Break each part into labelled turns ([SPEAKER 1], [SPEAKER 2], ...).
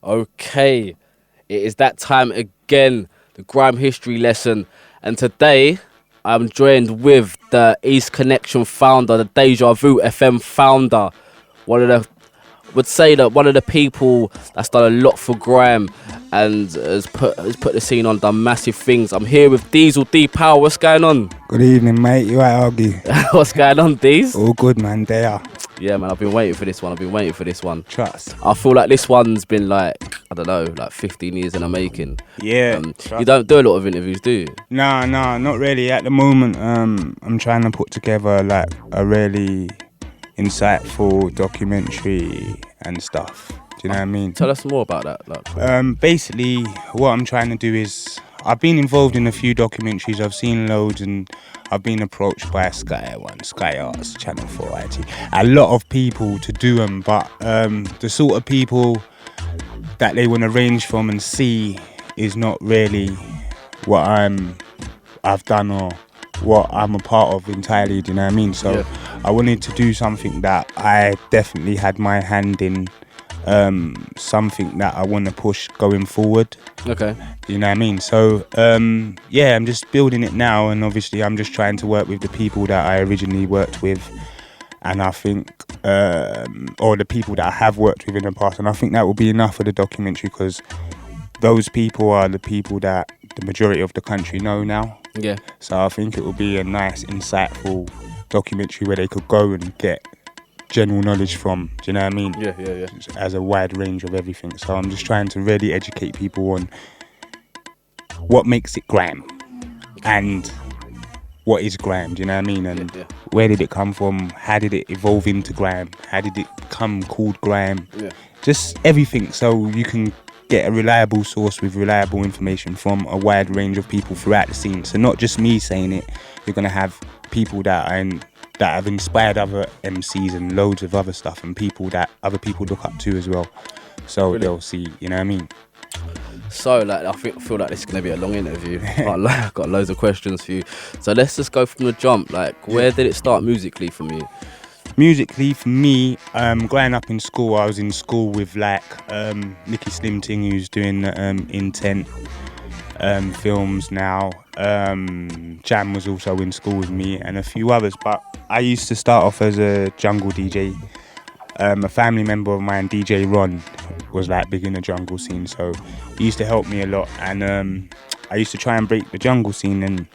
[SPEAKER 1] Okay, it is that time again, the Grime history lesson, and today I'm joined with the East Connection founder, the Deja Vu FM founder, one of the would say that one of the people that's done a lot for Grime and has put the scene on, done massive things. I'm here with Diesel D Power. What's going on?
[SPEAKER 2] Good evening, mate. You right, Augie?
[SPEAKER 1] What's going on, Deez?
[SPEAKER 2] All good, man. Deja.
[SPEAKER 1] Yeah, man, I've been waiting for this one.
[SPEAKER 2] Trust.
[SPEAKER 1] I feel like this one's been like, I don't know, like 15 years in the making.
[SPEAKER 2] Yeah.
[SPEAKER 1] You don't do a lot of interviews, do you?
[SPEAKER 2] Nah, not really. At the moment, I'm trying to put together like a really insightful documentary and stuff. Do you know what I mean?
[SPEAKER 1] Tell us more about that. Like,
[SPEAKER 2] Basically, what I'm trying to do is, I've been involved in a few documentaries. I've seen loads, and I've been approached by Sky One, Sky Arts, Channel 4, actually. A lot of people to do them, but the sort of people that they want to range from and see is not really what I've done or what I'm a part of entirely. Do you know what I mean? So
[SPEAKER 1] yeah.
[SPEAKER 2] I wanted to do something that I definitely had my hand in. Something that I want to push going forward.
[SPEAKER 1] Okay.
[SPEAKER 2] You know what I mean? So, yeah, I'm just building it now, and obviously I'm just trying to work with the people that I originally worked with, and I think, or the people that I have worked with in the past, and I think that will be enough for the documentary, because those people are the people that the majority of the country know now.
[SPEAKER 1] Yeah.
[SPEAKER 2] So I think it will be a nice, insightful documentary where they could go and get general knowledge from, do you know what I mean?
[SPEAKER 1] Yeah.
[SPEAKER 2] As a wide range of everything. So I'm just trying to really educate people on what makes it grime and what is grime, do you know what I mean? And where did it come from? How did it evolve into grime? How did it become called grime?
[SPEAKER 1] Yeah.
[SPEAKER 2] Just everything, so you can get a reliable source with reliable information from a wide range of people throughout the scene. So not just me saying it, you're going to have people that have inspired other MCs and loads of other stuff, and people that other people look up to as well. So
[SPEAKER 1] Brilliant.
[SPEAKER 2] They'll see, you know what I mean?
[SPEAKER 1] So, like, I feel like this is going to be a long interview. I've got loads of questions for you. So let's just go from the jump. Like, where did it start musically for you?
[SPEAKER 2] Musically, for me, growing up in school, I was in school with like Nicky Slim Ting, who's doing Intent films now. Jam was also in school with me, and a few others, but I used to start off as a jungle DJ. A family member of mine, DJ Ron, was like big in the jungle scene, so he used to help me a lot, and I used to try and break the jungle scene. And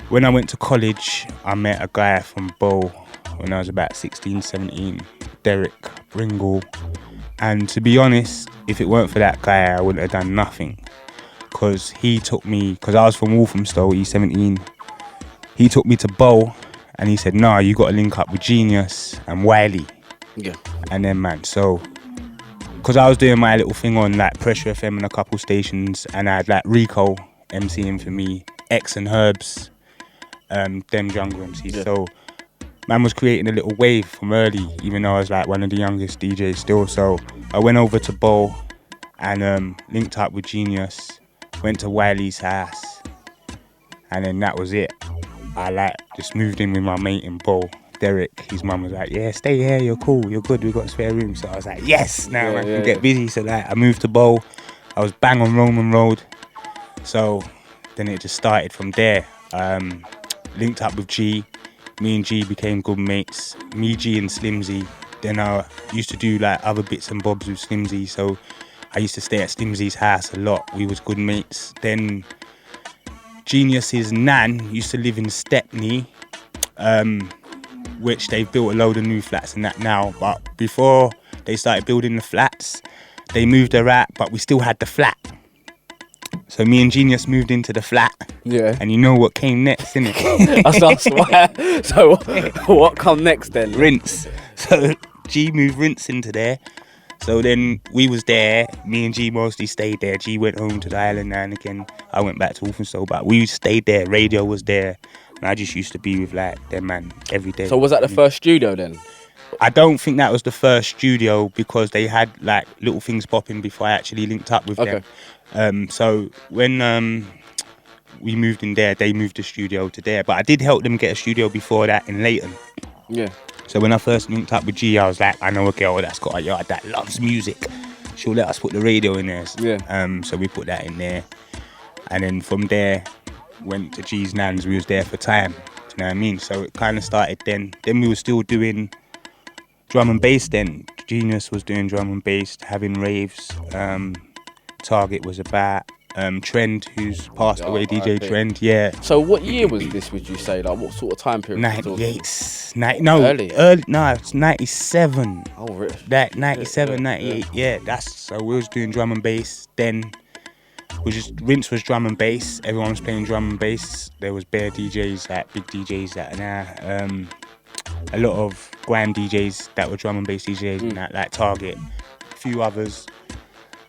[SPEAKER 2] when I went to college, I met a guy from Bow when I was about 16, 17, Derek Bringle, and to be honest, if it weren't for that guy, I wouldn't have done nothing. Because he took me, because I was from Walthamstow, E17, he took me to Bow, and he said, nah, you got to link up with Genius and Wiley.
[SPEAKER 1] Yeah.
[SPEAKER 2] And then, man, so, because I was doing my little thing on like Pressure FM and a couple stations, and I had like Rico MCing for me, X and Herbs, them jungle MCs.
[SPEAKER 1] Yeah.
[SPEAKER 2] So, man was creating a little wave from early, even though I was like one of the youngest DJs still. So, I went over to Bow and linked up with Genius. Went to Wiley's house, and then that was it. I like just moved in with my mate in Bow, Derek. His mum was like, yeah, stay here, you're cool, you're good, we've got a spare room. So I was like, yes, now I can get busy. So like I moved to Bow. I was bang on Roman Road. So then it just started from there. Linked up with G. Me and G became good mates. Me, G and Slimzy. Then I used to do like other bits and bobs with Slimzy. So I used to stay at Slimzy's house a lot. We was good mates. Then Genius's nan used to live in Stepney, which they've built a load of new flats and that now. But before they started building the flats, they moved her out, but we still had the flat. So me and Genius moved into the flat.
[SPEAKER 1] Yeah.
[SPEAKER 2] And you know what came next, innit?
[SPEAKER 1] So what come next then?
[SPEAKER 2] Rinse. So G moved Rinse into there. So then we was there, me and G mostly stayed there. G went home to the island now and again. I went back to Walthamstow, but we stayed there. Radio was there. And I just used to be with like them man every day.
[SPEAKER 1] So was that the first studio then?
[SPEAKER 2] I don't think that was the first studio, because they had like little things popping before I actually linked up with them. So when we moved in there, they moved the studio to there. But I did help them get a studio before that in Leighton.
[SPEAKER 1] Yeah.
[SPEAKER 2] So when I first linked up with G, I was like, I know a girl that's got a yard that loves music. she'll let us put the radio in there.
[SPEAKER 1] Yeah.
[SPEAKER 2] So we put that in there. And then from there, went to G's Nan's. We was there for time. Do you know what I mean? So it kind of started then. Then we were still doing drum and bass then. Genius was doing drum and bass, having raves. Target was about Trend, who's passed away, DJ Trend, yeah.
[SPEAKER 1] So what year was this, would you say? Like, what sort of time period?
[SPEAKER 2] 98,
[SPEAKER 1] early,
[SPEAKER 2] no, it's 97.
[SPEAKER 1] Oh, really?
[SPEAKER 2] That 97, 98, yeah. That's, so we was doing drum and bass. Then Rinse was drum and bass. Everyone was playing drum and bass. There was bare DJs, like big DJs that are now. A lot of Grime DJs that were drum and bass DJs, and that, like Target, a few others.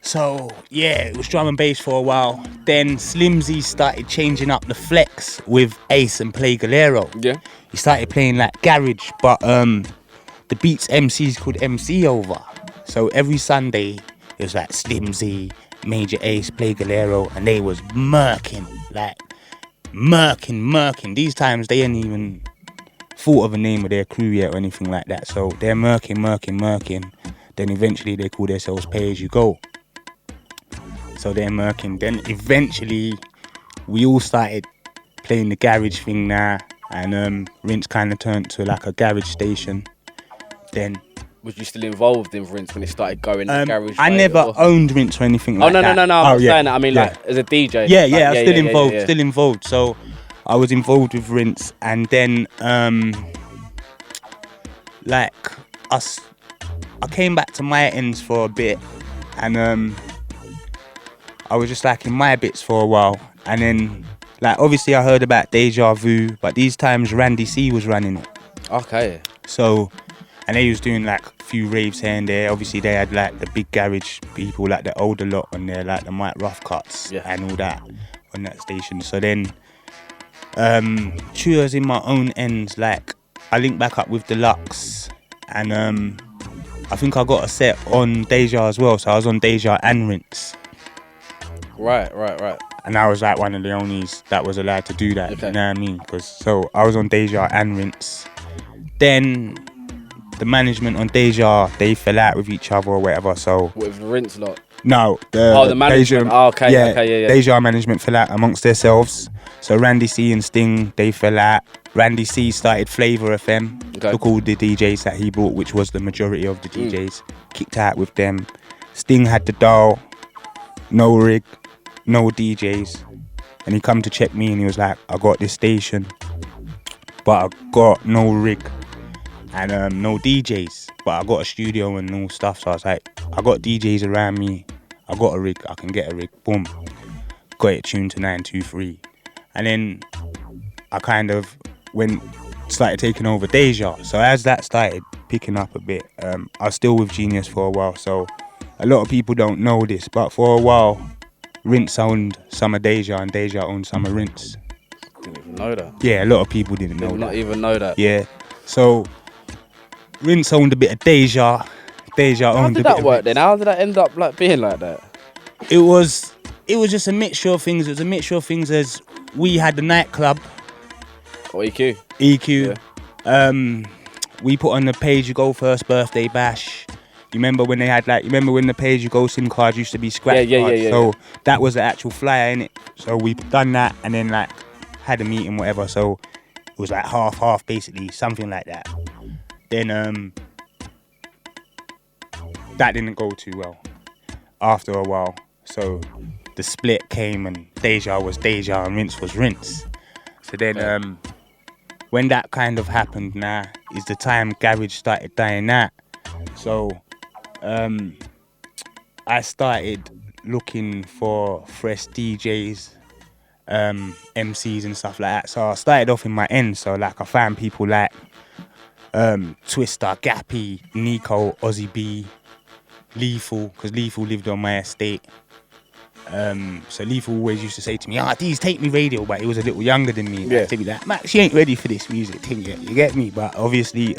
[SPEAKER 2] So yeah, it was drum and bass for a while. Then Slimzy started changing up the flex with Ace and Play Galero.
[SPEAKER 1] Yeah.
[SPEAKER 2] He started playing like garage, but the beats MCs could MC over. So every Sunday it was like Slimzy, Major Ace, Play Galero, and they was murking. These times they ain't even thought of a name of their crew yet or anything like that. So they're murking. Then eventually they call themselves Pay As You Go. So they're murking. Then eventually we all started playing the garage thing now, and Rinse kind of turned to like a garage station. Then
[SPEAKER 1] was you still involved in Rinse when it started going in the garage?
[SPEAKER 2] I never owned Rinse or anything like that.
[SPEAKER 1] No. I'm not saying that. I mean, like as a DJ.
[SPEAKER 2] Yeah, I was still involved. So I was involved with Rinse, and then I came back to my ends for a bit, and I was just like in my bits for a while, and then like obviously I heard about Deja Vu, but these times Randy C was running it.
[SPEAKER 1] Okay.
[SPEAKER 2] So, and they was doing like a few raves here and there. Obviously they had like the big garage people, like the older lot on there, like the Mike Rough Cuts and all that on that station. So then, tours in my own ends, like I linked back up with Deluxe, and I think I got a set on Deja as well. So I was on Deja and Rinse.
[SPEAKER 1] Right.
[SPEAKER 2] And I was like one of the onlys that was allowed to do that. Okay. You know what I mean? So I was on Deja and Rinse. Then the management on Deja, they fell out with each other or whatever. So
[SPEAKER 1] with the Rinse lot?
[SPEAKER 2] No,
[SPEAKER 1] the management.
[SPEAKER 2] Deja,
[SPEAKER 1] okay. Yeah.
[SPEAKER 2] Deja management fell out amongst themselves. So Randy C and Sting, they fell out. Randy C started Flavor FM. Took all the DJs that he brought, which was the majority of the DJs, kicked out with them. Sting had the dial, no rig, no DJs, and he come to check me and he was like, I got this station, but I got no rig and no DJs, but I got a studio and all stuff. So I was like, I got DJs around me, I got a rig, I can get a rig. Boom, got it tuned to 923, and then I kind of started taking over Deja. So as that started picking up a bit, I was still with Genius for a while. So a lot of people don't know this, but for a while Rinse owned some of Deja and Deja owned some of Rinse.
[SPEAKER 1] Didn't even know that.
[SPEAKER 2] Yeah, a lot of people didn't know that.
[SPEAKER 1] Not even know that.
[SPEAKER 2] Yeah. So Rinse owned a bit of Deja. Deja owned a bit of Rinse. How did that work then?
[SPEAKER 1] How did that end up like being like that?
[SPEAKER 2] It was just a mixture of things. It was a mixture of things as we had the nightclub.
[SPEAKER 1] Or EQ.
[SPEAKER 2] EQ. Yeah. We put on the Pay As You Go first birthday bash. You remember when they had when the Pay As You Go SIM cards used to be scratch cards? Yeah. So that was the actual flyer, innit? So we done that and then like had a meeting, whatever. So it was like half basically, something like that. Then that didn't go too well after a while. So the split came and Deja was Deja and Rinse was Rinse. So then when that kind of happened now is the time garage started dying out. So I started looking for fresh DJs, MCs and stuff like that. So I started off in my end. So like I found people like Twister, Gappy, Nico, Ozzy B, Lethal, because Lethal lived on my estate. So Lethal always used to say to me, D's, take me radio, but he was a little younger than me.
[SPEAKER 1] Yeah.
[SPEAKER 2] To be like, Max, you ain't ready for this music thing yet, you get me? But obviously,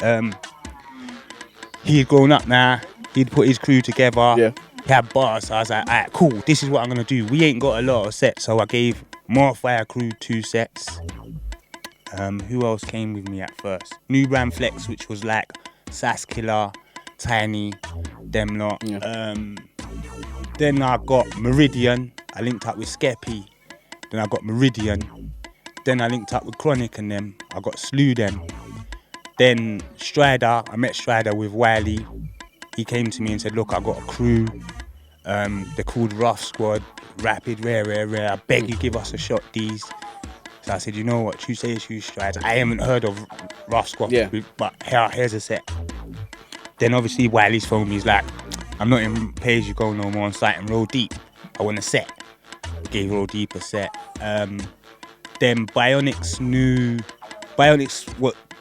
[SPEAKER 2] he had grown up now, he'd put his crew together, he had bars, so I was like, alright, cool, this is what I'm gonna do. We ain't got a lot of sets, so I gave More Fire Crew 2 sets. Who else came with me at first? New Brand Flex, which was like Sass Killer, Tiny, them lot. Then I got Meridian. I linked up with Skeppy. Then I got Meridian. Then I linked up with Chronic and them. I got Slew them. Then Strider. I met Strider with Wiley. He came to me and said, look, I got a crew. They're called Rough Squad. Rapid, rare. I beg you, give us a shot, these. So I said, you know what, Tuesday is Tuesday Strides. I haven't heard of Rough Squad, but here's a set. Then obviously Wiley's phoned me, he's like, I'm not in Pay As You Go no more on site and Roll Deep. I want a set. Gave Roll Deep a set. Then Bionics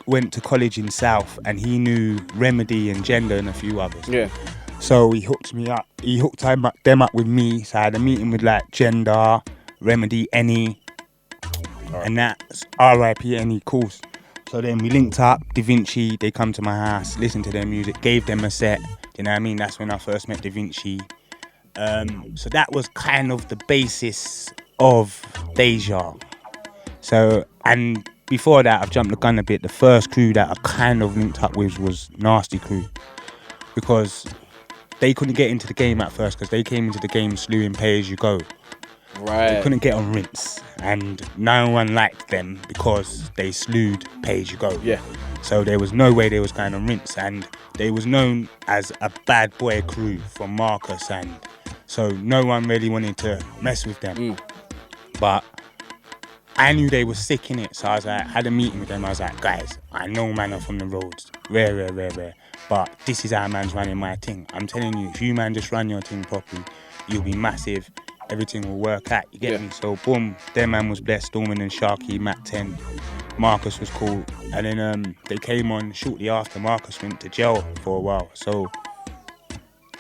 [SPEAKER 2] went to college in South and he knew Remedy and Gender and a few others.
[SPEAKER 1] Yeah.
[SPEAKER 2] So he hooked me up. He hooked them up with me. So I had a meeting with like Gender, Remedy, Any, and that's R.I.P. Any course. So then we linked up, Da Vinci, they come to my house, listened to their music, gave them a set. You know what I mean? That's when I first met Da Vinci. So that was kind of the basis of Deja. So, and before that, I've jumped the gun a bit. The first crew that I kind of linked up with was Nasty Crew. Because they couldn't get into the game at first because they came into the game slewing Pay As You Go.
[SPEAKER 1] Right.
[SPEAKER 2] They couldn't get on Rinse, and no one liked them because they slewed Pay As You Go.
[SPEAKER 1] Yeah.
[SPEAKER 2] So there was no way they was going on Rinse, and they was known as a bad boy crew from Marcus, and so no one really wanted to mess with them. But I knew they were sick in it, so I was like, had a meeting with them. I was like, guys, I know man are from the roads, rare. But this is how man's running my thing. I'm telling you, if you man just run your thing properly, you'll be massive. Everything will work out, you get me? So boom, their man was blessed, Storman and Sharky, Matt 10. Marcus was cool. And then they came on shortly after. Marcus went to jail for a while. So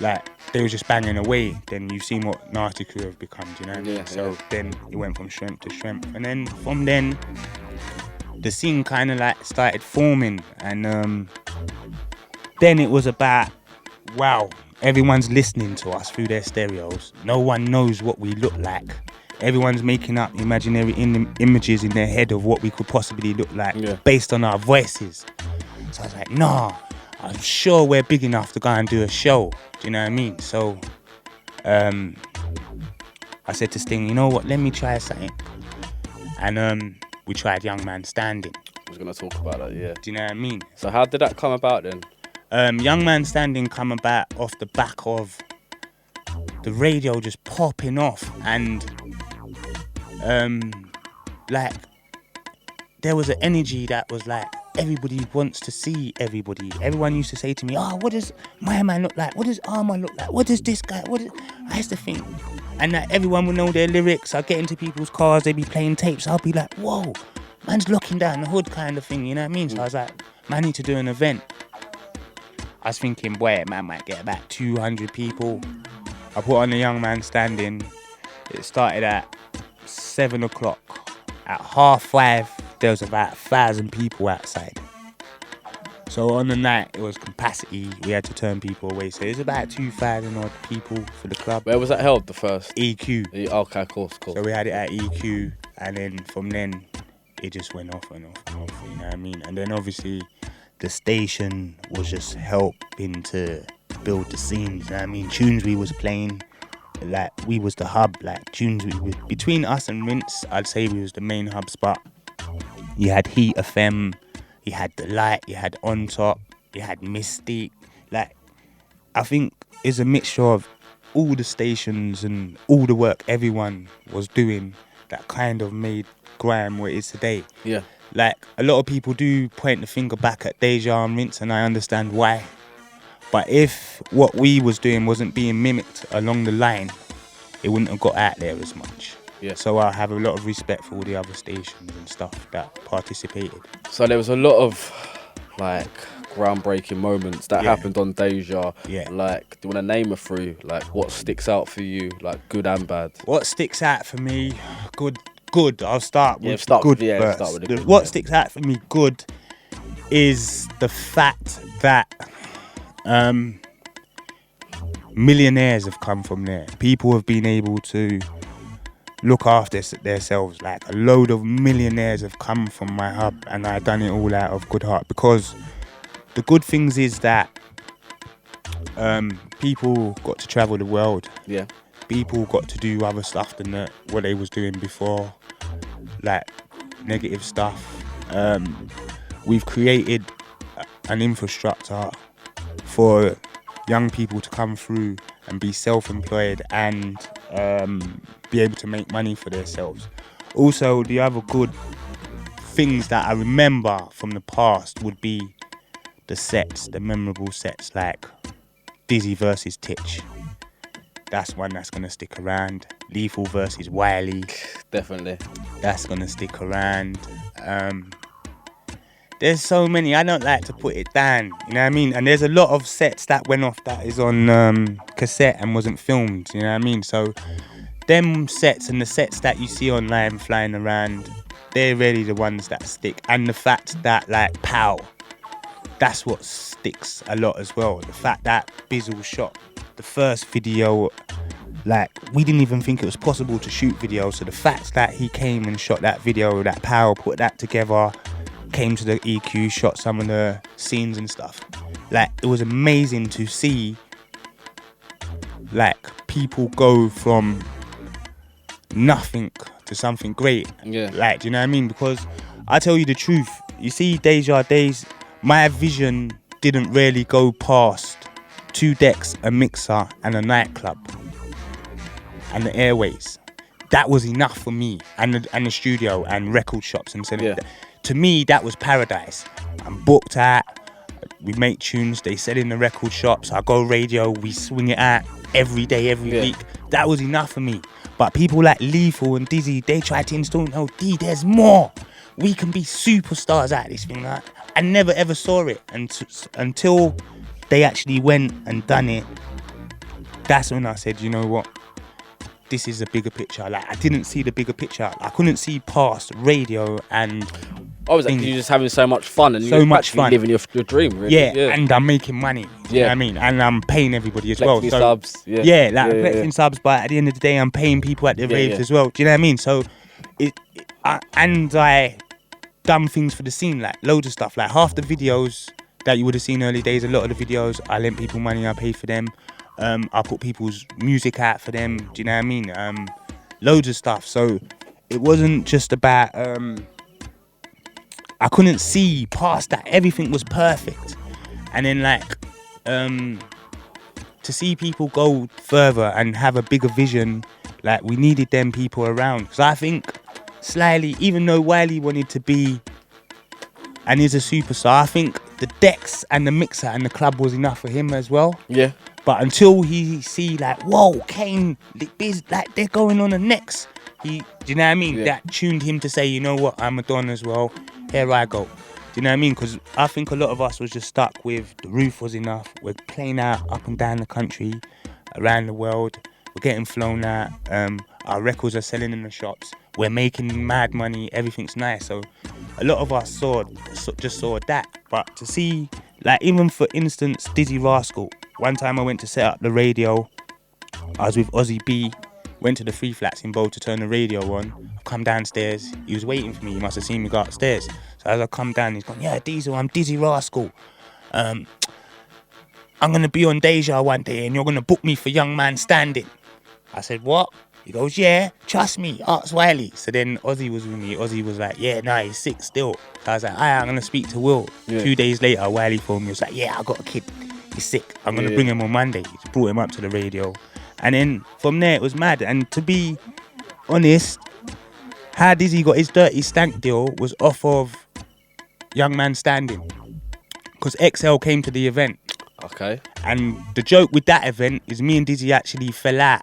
[SPEAKER 2] like they were just banging away. Then you've seen what Nasty Crew have become, do you know what I mean? So then it went from strength to strength. And then from then the scene kind of like started forming, and then it was about, wow, everyone's listening to us through their stereos. No one knows what we look like. Everyone's making up imaginary images in their head of what we could possibly look like based on our voices. So I was like, nah, I'm sure we're big enough to go and do a show. Do you know what I mean? So I said to Sting, you know what, let me try something. And we tried Young Man Standing.
[SPEAKER 1] I was going to talk about that, yeah.
[SPEAKER 2] Do you know what I mean?
[SPEAKER 1] So how did that come about then?
[SPEAKER 2] Young Man Standing come about off the back of the radio just popping off, and like there was an energy that was like everybody wants to see everybody. Everyone used to say to me, oh, what does my man look like? What does Arma look like? What does this guy, I used to think. And like everyone would know their lyrics. I'd get into people's cars, they'd be playing tapes. I'll be like, whoa, man's locking down the hood kind of thing, you know what I mean? So I was like, man, I need to do an event. I was thinking, boy, man might get about 200 people. I put on the Young Man Standing. It started at 7 o'clock. At 5:30, there was about 1,000 people outside. So on the night, it was capacity. We had to turn people away. So it was about 2,000 odd people for the club.
[SPEAKER 1] Where was that held, the first?
[SPEAKER 2] EQ.
[SPEAKER 1] Okay, cool.
[SPEAKER 2] So we had it at EQ. And then from then, it just went off and off and off. You know what I mean? And then obviously, the station was just helping to build the scenes, you know what I mean? Tunes we was playing, like we was the hub, like tunes between us and Rinse, I'd say we was the main hub spot. You had Heat FM, you had The Light, you had On Top, you had Mystique. Like, I think it's a mixture of all the stations and all the work everyone was doing that kind of made grime what it is today.
[SPEAKER 1] Yeah.
[SPEAKER 2] Like, a lot of people do point the finger back at Deja and Rinse, and I understand why. But if what we was doing wasn't being mimicked along the line, it wouldn't have got out there as much.
[SPEAKER 1] Yeah.
[SPEAKER 2] So I have a lot of respect for all the other stations and stuff that participated.
[SPEAKER 1] So there was a lot of, like, groundbreaking moments that happened on Deja.
[SPEAKER 2] Yeah.
[SPEAKER 1] Like, do you want to name a few? Like, what sticks out for you, like, good and bad?
[SPEAKER 2] What sticks out for me, good. I'll start with good first.
[SPEAKER 1] Start with the good,
[SPEAKER 2] what sticks out for me good is the fact that millionaires have come from there. People have been able to look after themselves. Like, a load of millionaires have come from my hub, and I done it all out of good heart. Because the good things is that people got to travel the world.
[SPEAKER 1] Yeah.
[SPEAKER 2] people got to do other stuff than what they was doing before, like negative stuff. We've created an infrastructure for young people to come through and be self-employed and be able to make money for themselves. Also, the other good things that I remember from the past would be the memorable sets like Dizzy versus Titch. That's one that's gonna stick around. Lethal versus Wiley.
[SPEAKER 1] Definitely.
[SPEAKER 2] That's gonna stick around. There's so many, I don't like to put it down, you know what I mean? And there's a lot of sets that went off that is on cassette and wasn't filmed, you know what I mean? So them sets and the sets that you see online flying around, they're really the ones that stick. And the fact that like Pow, that's what sticks a lot as well. The fact that Diesle shot the first video, like we didn't even think it was possible to shoot video. So the fact that he came and shot that video, that Pow put that together, came to the EQ, shot some of the scenes and stuff. Like it was amazing to see like people go from nothing to something great.
[SPEAKER 1] Yeah.
[SPEAKER 2] Like, do you know what I mean? Because I tell you the truth, you see Deja days, my vision didn't really go past 2 decks, a mixer and a nightclub and the airways. That was enough for me, and the studio and record shops and so. To me, that was paradise. I'm booked out, we make tunes, they sell in the record shops, I go radio, we swing it out every day, every week. That was enough for me. But people like Lethal and Dizzy, they try to install, no, D, there's more. We can be superstars at this thing. Like, I never ever saw it until they actually went and done it. That's when I said, you know what? This is a bigger picture. Like, I didn't see the bigger picture. I couldn't see past radio and...
[SPEAKER 1] I was like, you're just having so much fun and
[SPEAKER 2] so
[SPEAKER 1] you're
[SPEAKER 2] much fun,
[SPEAKER 1] living your dream, really.
[SPEAKER 2] Yeah, and I'm making money. You know what I mean? And I'm paying everybody as well.
[SPEAKER 1] So, subs.
[SPEAKER 2] Collecting subs, but at the end of the day, I'm paying people at the raves as well. Do you know what I mean? So, I done things for the scene, like loads of stuff. Like half the videos that you would have seen early days, a lot of the videos, I lent people money, I paid for them. I put people's music out for them. Do you know what I mean? Loads of stuff. So it wasn't just about. I couldn't see past that. Everything was perfect. And then like to see people go further and have a bigger vision, like we needed them people around. Because I think slightly, even though Wiley wanted to be and is a superstar, I think the decks and the mixer and the club was enough for him as well.
[SPEAKER 1] Yeah.
[SPEAKER 2] But until he see like, whoa, Kane, like they're going on the next. Do you know what I mean? That tuned him to say, you know what, I'm a Don as well. Here I go. Do you know what I mean? Because I think a lot of us was just stuck with the roof was enough. We're playing out up and down the country, around the world. We're getting flown out. Our records are selling in the shops. We're making mad money. Everything's nice. So a lot of us just saw that. But to see, like even for instance, Dizzy Rascal. One time I went to set up the radio. I was with Ozzy B. Went to the Free Flats in Bow to turn the radio on. I've come downstairs. He was waiting for me. He must have seen me go upstairs. So as I come down, he's gone, yeah, Diesel, I'm Dizzy Rascal. I'm going to be on Deja one day and you're going to book me for Young Man Standing. I said, what? He goes, yeah, trust me, ask Wiley. So then Ozzy was with me. Ozzy was like, yeah, no, he's sick still. So I was like, I'm going to speak to Will. 2 days later, Wiley phoned me. He was like, yeah, I got a kid. He's sick. I'm going to bring him on Monday. He brought him up to the radio. And then from there, it was mad. And to be honest, how Dizzy got his Dirty Stank deal was off of Young Man Standing. Because XL came to the event.
[SPEAKER 1] Okay.
[SPEAKER 2] And the joke with that event is me and Dizzy actually fell out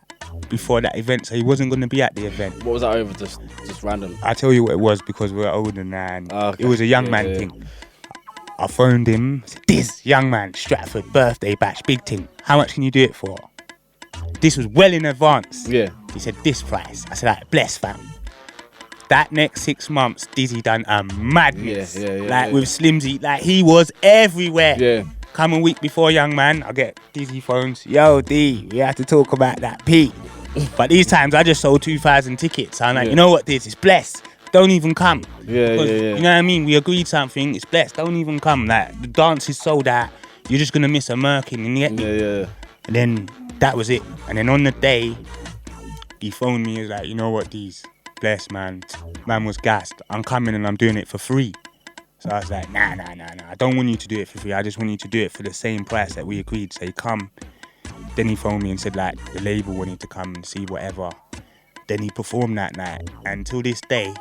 [SPEAKER 2] before that event. So he wasn't going to be at the event.
[SPEAKER 1] What was that over? Just random?
[SPEAKER 2] I'll tell you what it was because we're older now. And it was a young man thing. I phoned him. I said, Diz, young man, Stratford, birthday bash, big thing. How much can you do it for? This was well in advance. Yeah. He said, this price. I said, like, bless fam. That next 6 months, Dizzy done a madness. With Slimzy, like he was everywhere. Yeah. Come a week before Young Man, I get Dizzy phones. Yo, D, we have to talk about that P. But these times, I just sold 2,000 tickets. I'm like, you know what, Diz, it's blessed. Don't even come. You know what I mean? We agreed something, it's blessed. Don't even come. Like, the dance is sold out. You're just going to miss a Merkin and get me. And then that was it. And then on the day, he phoned me. He was like, you know what, Deez, bless, man was gassed. I'm coming and I'm doing it for free. So I was like, nah. I don't want you to do it for free. I just want you to do it for the same price that we agreed. So he come. Then he phoned me and said, like, the label wanted to come and see whatever. Then he performed that night. And till this day,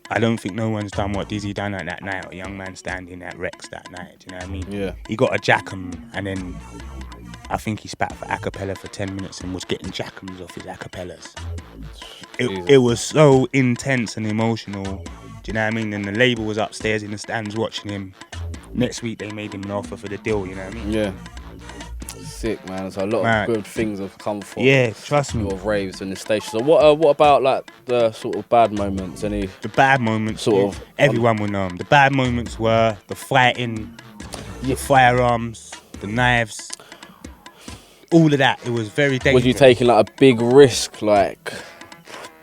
[SPEAKER 2] I don't think no one's done what Dizzy done at that night, or Young Man Standing at Rex that night. Do you know what I mean?
[SPEAKER 1] Yeah.
[SPEAKER 2] He got a Jackham, and then I think he spat for acapella for 10 minutes and was getting Jackhams off his acapellas. It was so intense and emotional. Do you know what I mean? And the label was upstairs in the stands watching him. Next week they made him an offer for the deal. You know what I mean?
[SPEAKER 1] Yeah. Sick, man. So a lot of good things have come from.
[SPEAKER 2] Yeah, trust me.
[SPEAKER 1] Your raves in the station. So what about like the sort of bad moments? Any?
[SPEAKER 2] The bad moments, sort of. Everyone will know them. The bad moments were the fighting, the firearms, the knives, all of that. It was very dangerous.
[SPEAKER 1] Was you taking like a big risk, like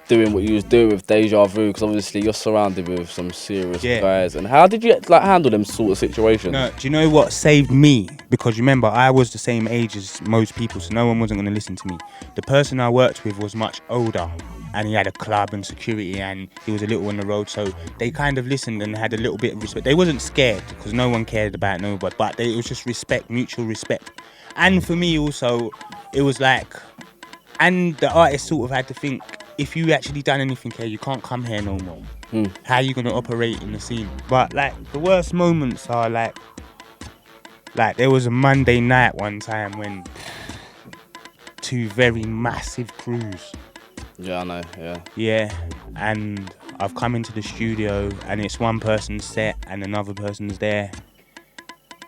[SPEAKER 1] doing what you was doing with Deja Vu? Because obviously you're surrounded with some serious guys. And how did you like handle them sort of situations?
[SPEAKER 2] No, do you know what saved me? Because remember, I was the same age as most people, so no one wasn't going to listen to me. The person I worked with was much older, and he had a club and security, and he was a little on the road, so they kind of listened and had a little bit of respect. They wasn't scared, because no one cared about nobody, but it was just respect, mutual respect. And for me also, it was like, and the artist sort of had to think, if you actually done anything here, you can't come here no more. How are you going to operate in the scene? But like, the worst moments are like there was a Monday night one time when two very massive crews.
[SPEAKER 1] Yeah, I know, yeah.
[SPEAKER 2] Yeah, and I've come into the studio and it's one person's set and another person's there.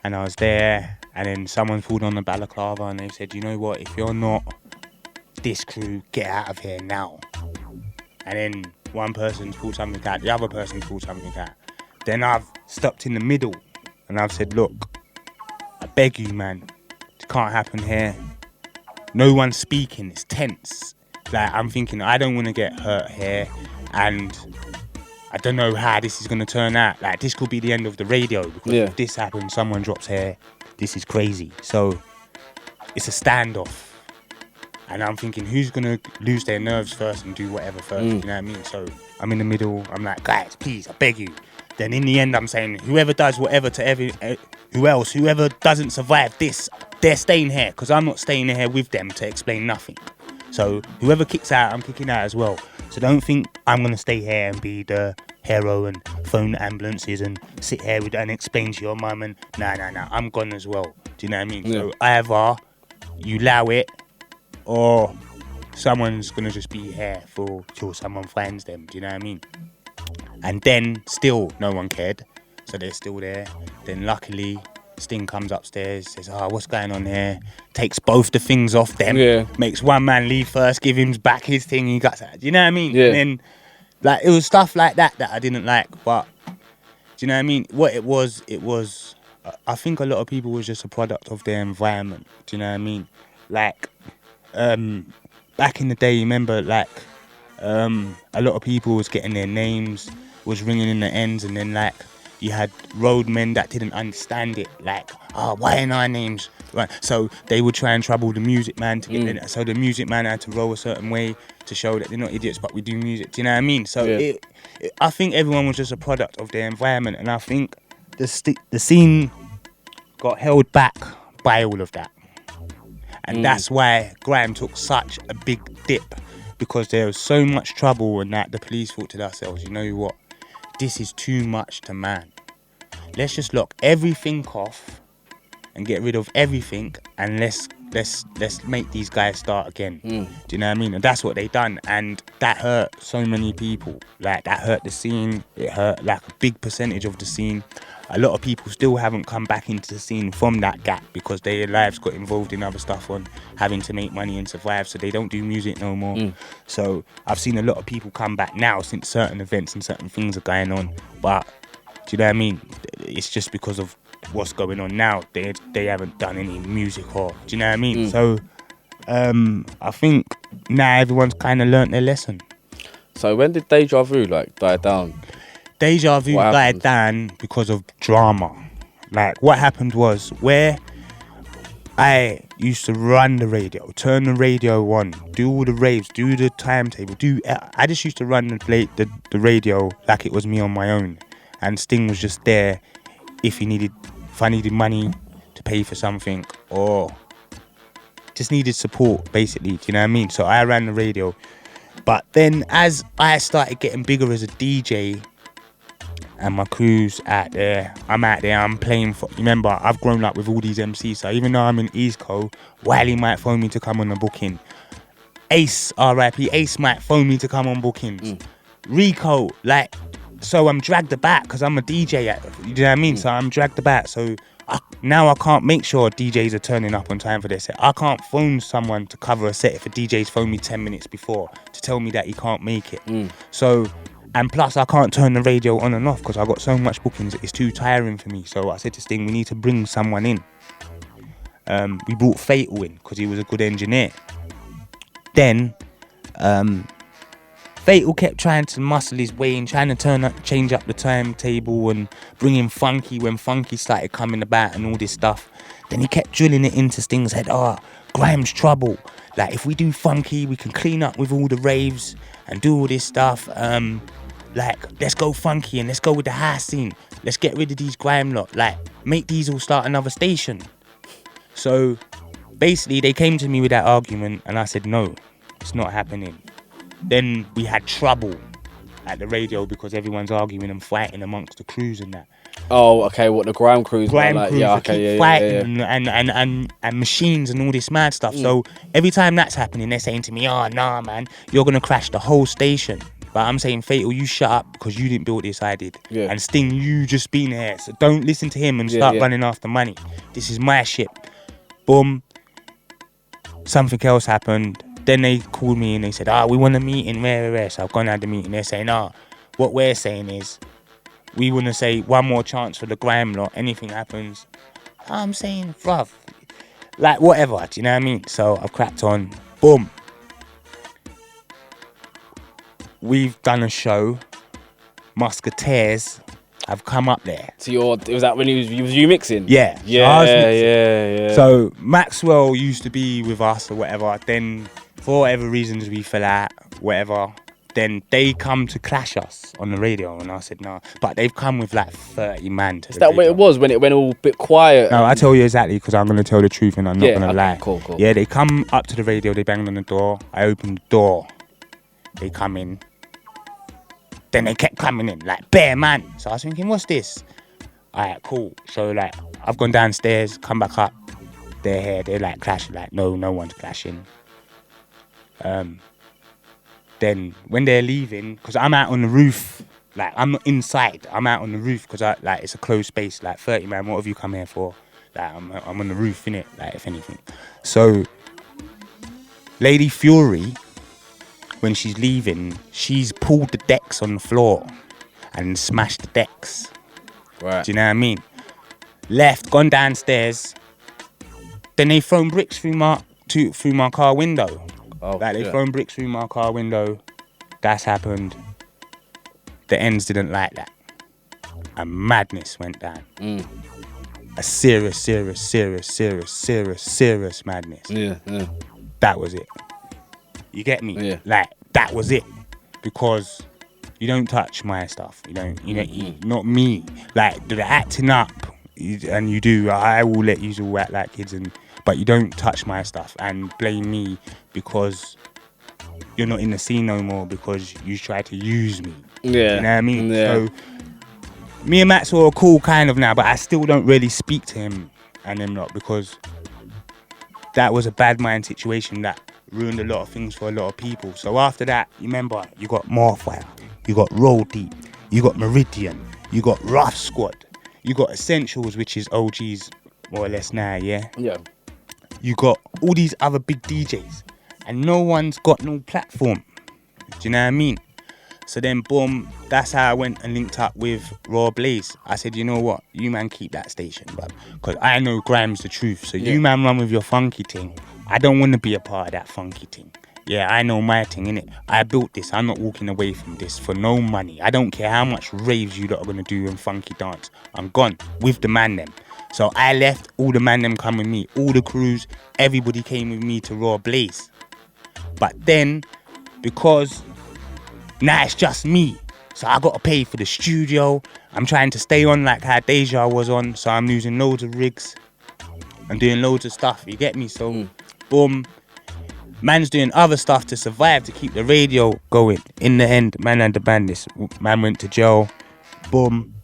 [SPEAKER 2] And I was there, and then someone pulled on the balaclava and they said, you know what, if you're not this crew, get out of here now. And then one person pulled something out, the other person pulled something out. Then I've stopped in the middle and I've said, look, I beg you, man, it can't happen here. No one's speaking, it's tense. Like, I'm thinking, I don't want to get hurt here, and I don't know how this is going to turn out. Like, this could be the end of the radio, because if this happens, someone drops here, this is crazy. So it's a standoff. And I'm thinking, who's going to lose their nerves first and do whatever first, you know what I mean? So I'm in the middle, I'm like, guys, please, I beg you. Then in the end, I'm saying, whoever does whatever to whoever doesn't survive this, they're staying here, because I'm not staying here with them to explain nothing. So whoever kicks out, I'm kicking out as well. So don't think I'm going to stay here and be the hero and phone ambulances and sit here and explain to your mum and nah, I'm gone as well. Do you know what I mean? Yeah. So either you allow it, or someone's going to just be here till someone finds them. Do you know what I mean? And then still no one cared, so they're still there. Then luckily Sting comes upstairs, says, what's going on here? Takes both the things off them, makes one man leave first, give him back his thing, he got that. Do you know what I mean? Yeah. And then like, it was stuff like that I didn't like, but do you know what I mean? What it was, I think a lot of people was just a product of their environment. Do you know what I mean? Like, back in the day, you remember, like, a lot of people was getting their names, was ringing in the ends, and then like you had roadmen that didn't understand it, like, why ain't our names right? So they would try and trouble the music man to get in. So the music man had to roll a certain way to show that they're not idiots, but we do music. Do you know what I mean? So I think everyone was just a product of their environment, and I think the scene got held back by all of that. And that's why grime took such a big dip, because there was so much trouble, and that the police thought to themselves, you know what, this is too much to man. Let's just lock everything off and get rid of everything, and let's make these guys start again. Do you know what I mean? And that's what they done, and that hurt so many people. Like, that hurt the scene. It hurt like a big percentage of the scene. A lot of people still haven't come back into the scene from that gap, because their lives got involved in other stuff, on having to make money and survive, so they don't do music no more. So I've seen a lot of people come back now since certain events and certain things are going on, but do you know what I mean? It's just because of what's going on now. They haven't done any music, or do you know what I mean? So I think now everyone's kind of learnt their lesson.
[SPEAKER 1] So when did Deja Vu like die down?
[SPEAKER 2] Deja Vu died down because of drama. Like, what happened was, where I used to run the radio, turn the radio on, do all the raves, do the timetable, I just used to run the radio like it was me on my own. And Sting was just there if I needed money to pay for something, or just needed support, basically. Do you know what I mean? So I ran the radio. But then as I started getting bigger as a DJ, and my crew's out there, I'm playing for... Remember, I've grown up with all these MCs, so even though I'm in East Coast, Wiley might phone me to come on the booking. Ace, R.I.P., Ace might phone me to come on bookings. Rico, like... So I'm dragged about, because I'm a DJ, you know what I mean? So I'm dragged about, so... Now I can't make sure DJs are turning up on time for their set. I can't phone someone to cover a set if a DJ's phoned me 10 minutes before to tell me that he can't make it. So... And plus, I can't turn the radio on and off because I've got so much bookings. It's too tiring for me. So I said to Sting, we need to bring someone in. We brought Fatal in because he was a good engineer. Then, Fatal kept trying to muscle his way in, trying to change up the timetable and bring in Funky when Funky started coming about and all this stuff. Then he kept drilling it into Sting's head. Grime's trouble. Like, if we do Funky, we can clean up with all the raves and do all this stuff. Like, let's go Funky and let's go with the house scene. Let's get rid of these Grime lot. Like, make Diesel start another station. So, basically, they came to me with that argument and I said, no, it's not happening. Then we had trouble at the radio because everyone's arguing and fighting amongst the crews and that.
[SPEAKER 1] Oh, okay, what, the Grime crews?
[SPEAKER 2] Grime
[SPEAKER 1] like,
[SPEAKER 2] crews,
[SPEAKER 1] yeah,
[SPEAKER 2] they
[SPEAKER 1] okay,
[SPEAKER 2] keep fighting and machines and all this mad stuff. So every time that's happening, they're saying to me, oh, nah, man, you're going to crash the whole station. But I'm saying, Fatal, you shut up because you didn't build this, I did.
[SPEAKER 1] Yeah.
[SPEAKER 2] And Sting, you just been here. So don't listen to him and start running after money. This is my ship. Boom. Something else happened. Then they called me and they said, we want a meeting, where. So I've gone out the meeting. They're saying, what we're saying is, we want to say one more chance for the Grime lot. Anything happens. I'm saying, bruv, like whatever, do you know what I mean? So I've cracked on. Boom. We've done a show. Musketeers have come up there.
[SPEAKER 1] So was that when you was you mixing?
[SPEAKER 2] Yeah.
[SPEAKER 1] Yeah.
[SPEAKER 2] So Maxwell used to be with us or whatever. Then for whatever reasons we fell out, whatever. Then they come to clash us on the radio, and I said no. But they've come with like 30 man.
[SPEAKER 1] Is that what it was when it went all a bit quiet?
[SPEAKER 2] No, I tell you exactly because I'm going to tell the truth and I'm not going to lie.
[SPEAKER 1] Cool.
[SPEAKER 2] Yeah, they come up to the radio, they banged on the door. I opened the door. They come in. Then they kept coming in, like, bare man. So I was thinking, what's this? Alright, cool. So, like, I've gone downstairs, come back up. They're here, they're like clashing. Like, no one's clashing. Then when they're leaving, because I'm out on the roof, like, I'm not inside. I'm out on the roof because it's a closed space. Like, 30 man, what have you come here for? Like, I'm on the roof, innit? Like, if anything. So, Lady Fury, when she's leaving, she's pulled the decks on the floor and smashed the decks.
[SPEAKER 1] Right.
[SPEAKER 2] Do you know what I mean? Left, gone downstairs. Then they thrown bricks through my car window.
[SPEAKER 1] Oh,
[SPEAKER 2] like they thrown bricks through my car window. That's happened. The ends didn't like that. And madness went down. A serious madness.
[SPEAKER 1] Yeah.
[SPEAKER 2] That was it. You get me?
[SPEAKER 1] Yeah.
[SPEAKER 2] Like, that was it. Because you don't touch my stuff. You don't, not me. Like, the acting up, and you do, I will let you all act like kids, but you don't touch my stuff and blame me because you're not in the scene no more because you try to use me.
[SPEAKER 1] Yeah.
[SPEAKER 2] You know what I mean?
[SPEAKER 1] Yeah.
[SPEAKER 2] So, me and Maxwell are cool kind of now, but I still don't really speak to him and them lot because that was a bad mind situation that ruined a lot of things for a lot of people. So after that, you remember, you got Morfire, you got Roll Deep, you got Meridian, you got Rough Squad, you got Essentials, which is OGs more or less now, yeah?
[SPEAKER 1] Yeah.
[SPEAKER 2] You got all these other big DJs, and no one's got no platform. Do you know what I mean? So then, boom, that's how I went and linked up with Raw Blaze. I said, you know what? You man keep that station, bruv. Because I know Grime's the truth. So you man run with your funky thing. I don't want to be a part of that funky thing. Yeah, I know my thing, innit? I built this. I'm not walking away from this for no money. I don't care how much raves you lot are going to do and funky dance. I'm gone with the man them. So I left, all the man them come with me. All the crews, everybody came with me to Raw Blaze. But then, because now it's just me, so I got to pay for the studio. I'm trying to stay on like how Deja was on, so I'm using loads of rigs. I'm doing loads of stuff, you get me? So, boom. Man's doing other stuff to survive, to keep the radio going. In the end, man had the bandits. Man went to jail. Boom.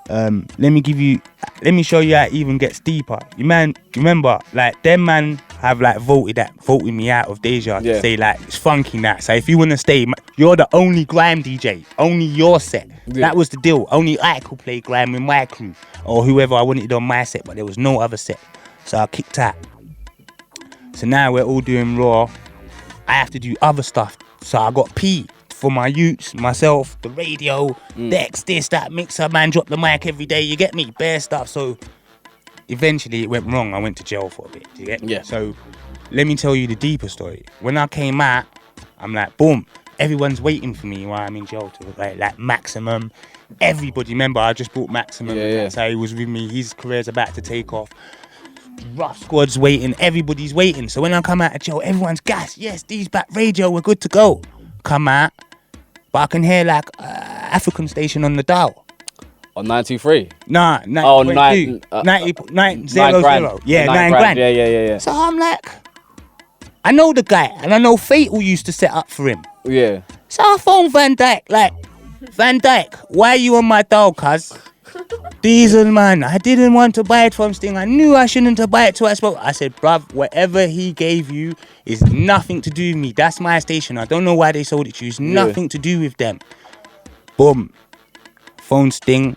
[SPEAKER 2] Let me show you how it even gets deeper. You remember, like, them man have like voted me out of Deja to say like it's funky now. So if you wanna stay, you're the only grime DJ, only your set. That was the deal. Only I could play grime with my crew or whoever I wanted on my set, but there was no other set. So I kicked out. So now we're all doing Raw. I have to do other stuff. So I got P for my youths, myself, the radio, decks, this, that, mixer, man, drop the mic every day, you get me? Bare stuff. So eventually it went wrong. I went to jail for a bit, you get me? Yeah. So let me tell you the deeper story. When I came out, I'm like, boom, everyone's waiting for me while I'm in jail to like Maximum. Everybody, remember, I just bought Maximum. Yeah. So he was with me, his career's about to take off. Rough squad's waiting, everybody's waiting. So when I come out of jail, everyone's gassed. Yes, D's back radio, we're good to go. Come out, but I can hear like African station on the dial.
[SPEAKER 1] On 93?
[SPEAKER 2] Nah, 90,
[SPEAKER 1] oh,
[SPEAKER 2] 90, 9 0. Yeah, 9 grand.
[SPEAKER 1] Yeah.
[SPEAKER 2] So I'm like, I know the guy, and I know Fatal used to set up for him.
[SPEAKER 1] Yeah.
[SPEAKER 2] So I phone Van Dyke, like, Van Dyke, why are you on my dial, cuz? Diesel, man, I didn't want to buy it from Sting. I knew I shouldn't have bought it twice. I said, bruv, whatever he gave you is nothing to do with me. That's my station. I don't know why they sold it to you. It's nothing to do with them. Boom. Phone Sting.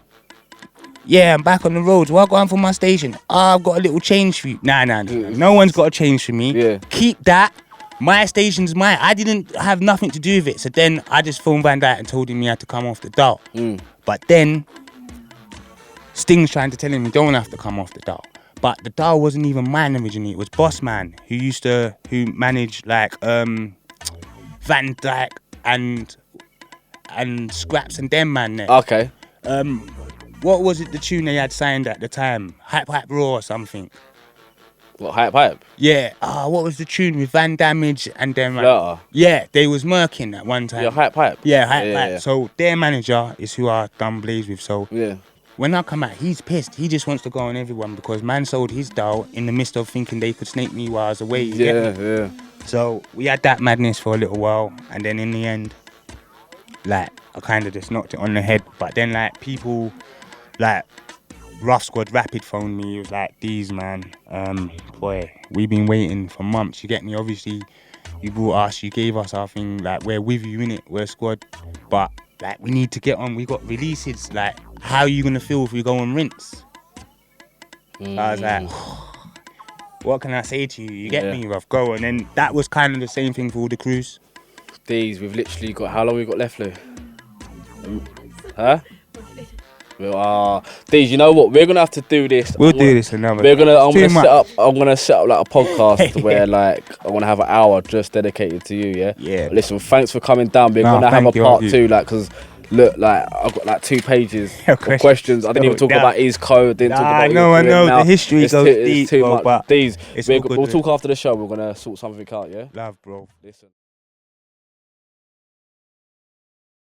[SPEAKER 2] Yeah, I'm back on the roads. What going for my station? I've got a little change for you. Nah. No one's got a change for me.
[SPEAKER 1] Yeah.
[SPEAKER 2] Keep that. My station's mine. I didn't have nothing to do with it. So then I just phoned Van Dyke and told him he had to come off the dial. But then Sting's trying to tell him he don't have to come off the dial. But the dial wasn't even mine originally. It was Boss Man who managed like Van Dyke and Scraps and them man there.
[SPEAKER 1] Okay.
[SPEAKER 2] What was it the tune they had signed at the time? Hype Raw or something.
[SPEAKER 1] What, Hype?
[SPEAKER 2] Yeah. What was the tune with Van Damage and them?
[SPEAKER 1] Yeah,
[SPEAKER 2] they was murking at one time.
[SPEAKER 1] Yeah, Hype.
[SPEAKER 2] Yeah, Hype. Yeah. So their manager is who I done Blaze with. So
[SPEAKER 1] yeah.
[SPEAKER 2] When I come out, he's pissed. He just wants to go on everyone because man sold his dial in the midst of thinking they could snake me while I was away.
[SPEAKER 1] Yeah.
[SPEAKER 2] So we had that madness for a little while, and then in the end, like, I kind of just knocked it on the head. But then, like, people, like, Rough Squad Rapid phoned me. He was like, "These man, boy, we've been waiting for months. You get me? Obviously, you brought us, you gave us our thing. Like, we're with you, innit? We're a squad, but like, we need to get on. We got releases. Like, how are you gonna feel if we go and rinse?" I was like, what can I say to you? You get me, rough, go. And then that was kind of the same thing for all the crews.
[SPEAKER 1] These, we've literally got, how long we got left, Lou? Huh? These, you know what? We're gonna have to do this.
[SPEAKER 2] We'll do this another.
[SPEAKER 1] I'm gonna set up like a podcast where like I wanna have an hour just dedicated to you. Yeah.
[SPEAKER 2] Yeah.
[SPEAKER 1] Listen, thanks for coming down. We're gonna have a part 2, like, cause look, like I've got like 2 pages of questions. I didn't even talk about East Code. Didn't talk about.
[SPEAKER 2] I know. The history goes deep,
[SPEAKER 1] too
[SPEAKER 2] bro,
[SPEAKER 1] much.
[SPEAKER 2] but
[SPEAKER 1] These, we'll talk after the show. We're gonna sort something out. Yeah.
[SPEAKER 2] Love, bro.
[SPEAKER 1] Listen.